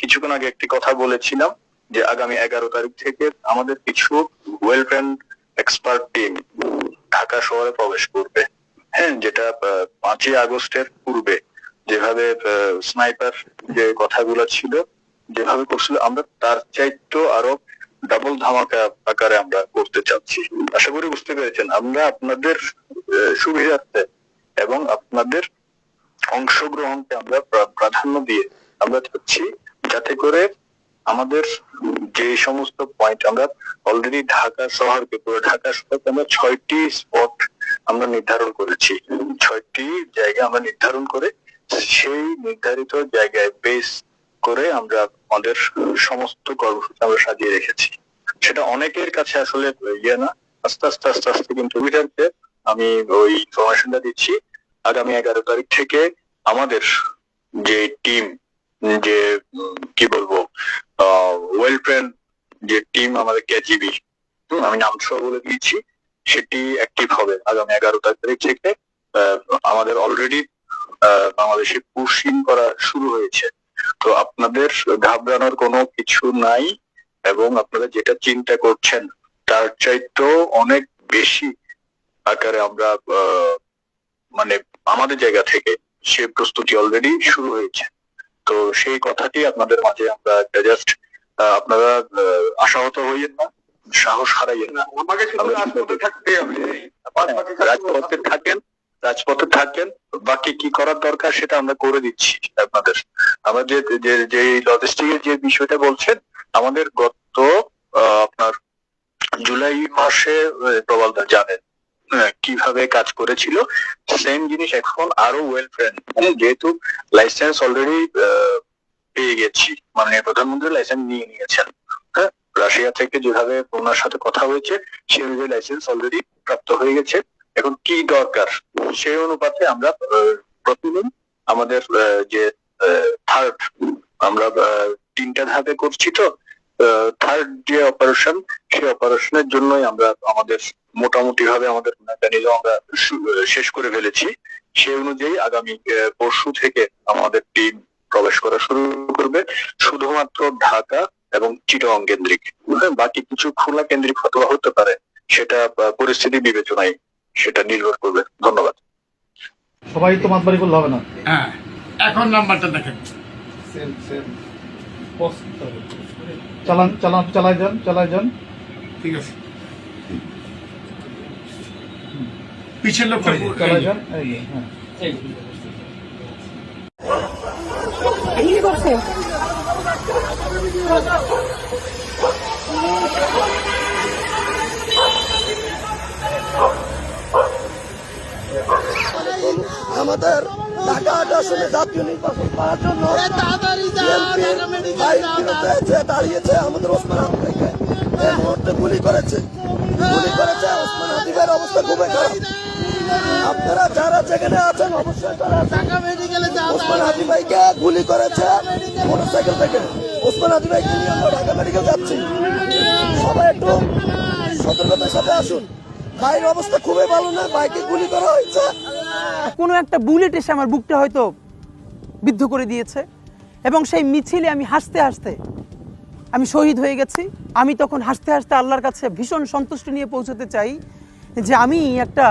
কিছুক্ষণ আগে একটি কথা বলেছিলাম যে আগামী 11 তারিখ থেকে আমাদের কিছু well trend expert team Dhaka শহরে প্রবেশ করবে। হ্যাঁ, যেটা 5ই আগস্টের পূর্বে যেভাবে স্নাইপার যে কথাগুলো ছিল যেভাবে করছিল, আমরা তার চাইতেও আরো ডাবল ধামাকা আকারে আমরা করতে চাচ্ছি। আশা করি বুঝতে পেরেছেন। আমরা আপনাদের সুবিধার্থে এবং আপনাদের অংশগ্রহণকে আমরা প্রাধান্য দিয়ে আমরা চাচ্ছি যাতে করে আমাদের যে সমস্ত পয়েন্ট আমরা অলরেডি ঢাকা শহরকে পুরো ঢাকা শহরকে আমরা 6টি স্পট আমরা নির্ধারণ করেছি। 6টি জায়গা আমরা নির্ধারণ করে সেই নির্ধারিত জায়গায় বেস করে আমরা আমাদের সমস্ত কর্মসূচি আমরা সাজিয়ে রেখেছি। সেটা অনেকের কাছে আসলে না, আস্তে আস্তে কিন্তু সুবিধার্থে আমি ওই ইনফরমেশনটা দিচ্ছি। আগামী 11 তারিখ থেকে আমাদের যে টিম, যে কি বলবো ওয়েল ট্রেন্ড যে টিম আমাদের কেজিবি, আমি নাম সহ বলে দিয়েছি, সেটি অ্যাক্টিভ হবে আগামী 11 তারিখ থেকে। আমাদের অলরেডি বাংলাদেশে পুশিং করা শুরু হয়েছে। তো আপনাদের ঘাবড়ানোর কোনো কিছু নাই এবং আপনারা যেটা চিন্তা করছেন তার চাইতেও অনেক বেশি আকারে আমরা মানে আমাদের জায়গা থেকে সে প্রস্তুতি অলরেডি শুরু হয়েছে। তো সেই কথাটি আপনাদের মাঝে আমরা জাস্ট আপনারা আশাহত হইয়েন না, সাহস হারাইয়েন না। রাজপথে থাকেন, বাকি কি করার দরকার সেটা আমরা করে দিচ্ছি আপনাদের। আমরা যে লজিস্টিকের যে বিষয়টা বলছেন, আমাদের গত আপনার জুলাই মাসে প্রবালদা জানেন কিভাবে কাজ করেছিল, সেম জিনিস এখন আরো ওয়েল ফ্রেন্ড, যেহেতু লাইসেন্স অলরেডি পেয়ে গেছি, মাননীয় প্রধানমন্ত্রী লাইসেন্স নিয়ে নিয়েছেন। হ্যাঁ, রাশিয়া থেকে যেভাবে ওনার সাথে কথা হয়েছে সেই অনুযায়ী লাইসেন্স অলরেডি প্রাপ্ত হয়ে গেছে। এখন কি দরকার সেই অনুপাতে আমরা প্রতিদিন আমাদের যে থার্ড আমরা 3টা ধাপে করছি, তো থার্ড যে অপারেশন সেই অপারেশনের জন্যই আমরা আমাদের মোটামুটি ভাবে আমাদের মেকানিজম আমরা শেষ করে ফেলেছি। সেই অনুযায়ী আগামী পরশু থেকে আমাদের টিম প্রবেশ করা শুরু করবে, শুধুমাত্র ঢাকা এবং চিটাগং কেন্দ্রিক। বাকি কিছু খুলনা কেন্দ্রিক হতে পারে, সেটা পরিস্থিতি বিবেচনায় সেটা নির্ভর করবে। ধন্যবাদ। সবাই তো মাতবাড়ি করলে হবে না। হ্যাঁ, এখন নাম্বারটা দেখেন। চালাই যান। ঠিক আছে, পিছের লোক চালাই যান। আমাদের ঢাকা 8 আসনে জাতীয় নির্বাচন করার জন্য দাঁড়িয়েছে আমাদের ওসমান হাদিকে এই মুহূর্তে গুলি করেছে ওসমান হাদিবের অবস্থা খুবই খারাপ। আপনারা যারা যেখানে আছেন অবশ্যই ওসমান হাদি ভাইকে গুলি করেছে মোটরসাইকেল থেকে। ওসমান হাদি ভাইকে নিয়ে আমরা ঢাকা মেডিকেল যাচ্ছি, সবাই একটু সতর্কতার সাথে আসুন। ভাইয়ের অবস্থা খুবই ভালো না, ভাইকে গুলি করা হয়েছে। কোনো একটা বুলেট এসে আমার বুকটা হয়তো বিদ্ধ করে দিয়েছে এবং সেই মিছিলে আমি হাসতে হাসতে আমি শহীদ হয়ে গেছি। আমি তখন হাসতে হাসতে আল্লাহর কাছে ভীষণ সন্তুষ্টি নিয়ে পৌঁছতে চাই যে আমি একটা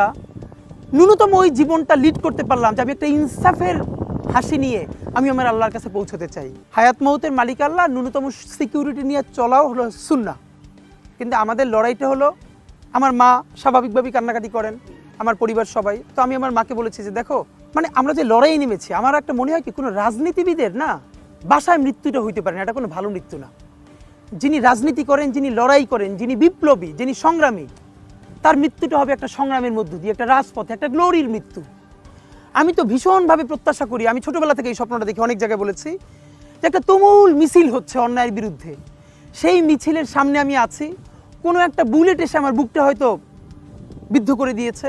ন্যূনতম ওই জীবনটা লিড করতে পারলাম, যে আমি একটা ইনসাফের হাসি নিয়ে আমি আমার আল্লাহর কাছে পৌঁছতে চাই। হায়াত মৌতের মালিক আল্লাহ, ন্যূনতম সিকিউরিটি নিয়ে চলাও হলো সুন্নাহ। কিন্তু আমাদের লড়াইটা হলো, আমার মা স্বাভাবিকভাবেই কান্নাকাটি করেন, আমার পরিবার সবাই। তো আমি আমার মাকে বলেছি যে দেখো, মানে আমরা যে লড়াই নেমেছি, আমার একটা মনে হয় কি কোনো রাজনীতিবিদের না বাসায় মৃত্যুটা হইতে পারে না, এটা কোনো ভালো মৃত্যু না। যিনি রাজনীতি করেন, যিনি লড়াই করেন, যিনি বিপ্লবী, যিনি সংগ্রামী, তার মৃত্যুটা হবে একটা সংগ্রামের মধ্য দিয়ে, একটা রাজপথে, একটা গ্লোরির মৃত্যু। আমি তো ভীষণভাবে প্রত্যাশা করি, আমি ছোটবেলা থেকে এই স্বপ্নটা দেখি, অনেক জায়গায় বলেছি যে একটা তুমুল মিছিল হচ্ছে অন্যায়ের বিরুদ্ধে, সেই মিছিলের সামনে আমি আছি, কোনো একটা বুলেট এসে আমার বুকটা হয়তো বিদ্ধ করে দিয়েছে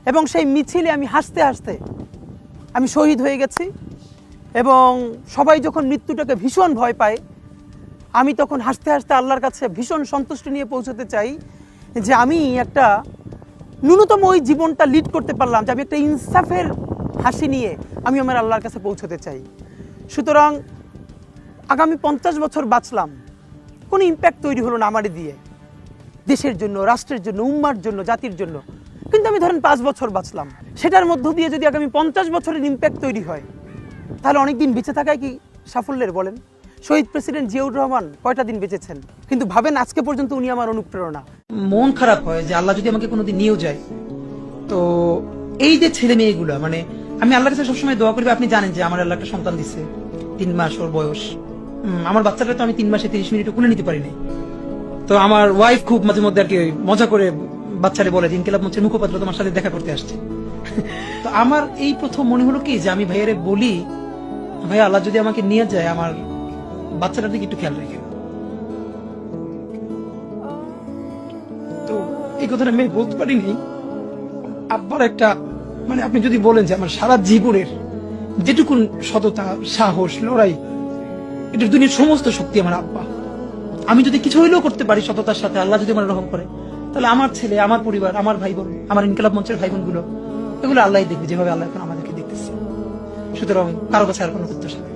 এবং সেই মিছিলে আমি হাসতে হাসতে আমি শহীদ হয়ে গেছি। এবং সবাই যখন মৃত্যুটাকে ভীষণ ভয় পায়, আমি তখন হাসতে হাসতে আল্লাহর কাছে ভীষণ সন্তুষ্টি নিয়ে পৌঁছতে চাই যে আমি একটা ন্যূনতম ওই জীবনটা লিড করতে পারলাম, যে আমি একটা ইনসাফের হাসি নিয়ে আমি আমার আল্লাহর কাছে পৌঁছতে চাই। সুতরাং আগামী 50 বছর বাঁচলাম, কোনো ইম্প্যাক্ট তৈরি হলো না আমারে দিয়ে, দেশের জন্য, রাষ্ট্রের জন্য, উম্মার জন্য, জাতির জন্য। কিন্তু আমি ধরেন 5 বছর বাঁচলাম, সেটার মধ্য দিয়ে যদি আগামী 50 বছরের ইম্প্যাক্ট তৈরি হয়, তাহলে অনেকদিন বেঁচে থাকায় কি সাফল্যের বলেন? শহীদ প্রেসিডেন্ট জিয়াউর রহমান কয়টা দিন বেঁচেছেন, কিন্তু ভাবেন আজকে পর্যন্ত উনি আমার অনুপ্রেরণা। মন খারাপ হয় যে আল্লাহ যদি আমাকে কোনোদিন নিয়েও যায়, তো এই যে ছেলে মেয়েগুলো, মানে আমি আল্লাহর কাছে সবসময় দোয়া করি। আপনি জানেন যে আমার আল্লাহ একটা সন্তান দিচ্ছে, 3 মাস ওর বয়স। আমার বাচ্চাটা তো আমি 3 মাসে 30 মিনিটও কুলে নিতে পারি নাই। তো আমার ওয়াইফ খুব মাঝে মধ্যে আর কি মজা করে বাচ্চারে বলে, ইনকিলাব মঞ্চের মুখপাত্র তোমার সাথে দেখা করতে আসছে। তো আমার এই প্রথম মনে হলো কি যে আমি ভাইয়ারে বলি, ভাই আল্লাহ যদি আমাকে নিয়ে যায়, আমার বাচ্চাটার দিকে একটু খেয়াল রেখে। তো এই কথাটা আমি বলতে পারিনি। আব্বার একটা, মানে আপনি যদি বলেন যে আমার সারা জীবনের যেটুকুন সততা, সাহস, লড়াই, এটার দুনিয়ার সমস্ত শক্তি আমার আব্বা। আমি যদি কিছু হইলেও করতে পারি সততার সাথে, আল্লাহ যদি আমার রহম করে, তাহলে আমার ছেলে, আমার পরিবার, আমার ভাই বোন, আমার ইনকিলাব মঞ্চের ভাই বোন গুলো, এগুলো আল্লাহ দেখবে যেভাবে আল্লাহ এখন আমাদেরকে দেখতেছে। সুতরাং কারো কাছে আর কোনো প্রত্যাশা নেই।